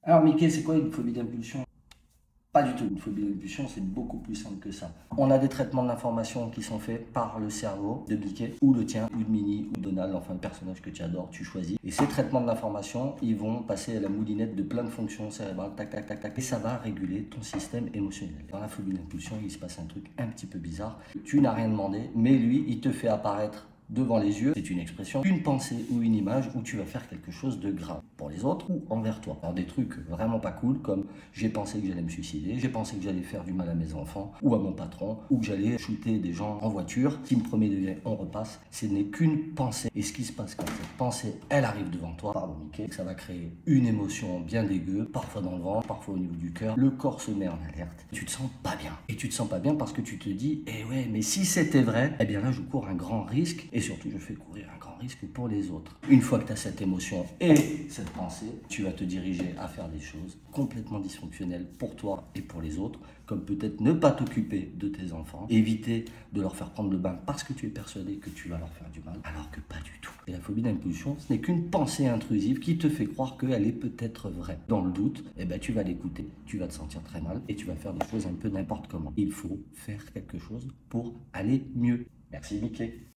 Alors Mickey, c'est quoi une phobie d'impulsion? Pas du tout. Une phobie d'impulsion, c'est beaucoup plus simple que ça. On a des traitements de l'information qui sont faits par le cerveau de Mickey, ou le tien, ou de Minnie, ou de Donald, enfin le personnage que tu adores, tu choisis. Et ces traitements de l'information, ils vont passer à la moulinette de plein de fonctions cérébrales, tac, tac, tac, tac, et ça va réguler ton système émotionnel. Dans la phobie d'impulsion, il se passe un truc un petit peu bizarre. Tu n'as rien demandé, mais lui, il te fait apparaître devant les yeux, c'est une expression, une pensée ou une image où tu vas faire quelque chose de grave pour les autres ou envers toi. Alors des trucs vraiment pas cool comme j'ai pensé que j'allais me suicider, j'ai pensé que j'allais faire du mal à mes enfants ou à mon patron ou que j'allais shooter des gens en voiture. Team premier degré, on repasse. Ce n'est qu'une pensée. Et ce qui se passe quand cette pensée, elle arrive devant toi, pardon Mickey, ça va créer une émotion bien dégueu, parfois dans le ventre, parfois au niveau du cœur. Le corps se met en alerte. Tu te sens pas bien. Et tu te sens pas bien parce que tu te dis, eh ouais, mais si c'était vrai, eh bien là je cours un grand risque. Et surtout, je fais courir un grand risque pour les autres. Une fois que tu as cette émotion et cette pensée, tu vas te diriger à faire des choses complètement dysfonctionnelles pour toi et pour les autres, comme peut-être ne pas t'occuper de tes enfants, éviter de leur faire prendre le bain parce que tu es persuadé que tu vas leur faire du mal, alors que pas du tout. Et la phobie d'impulsion, ce n'est qu'une pensée intrusive qui te fait croire qu'elle est peut-être vraie. Dans le doute, eh ben, tu vas l'écouter, tu vas te sentir très mal et tu vas faire des choses un peu n'importe comment. Il faut faire quelque chose pour aller mieux. Merci Mickey.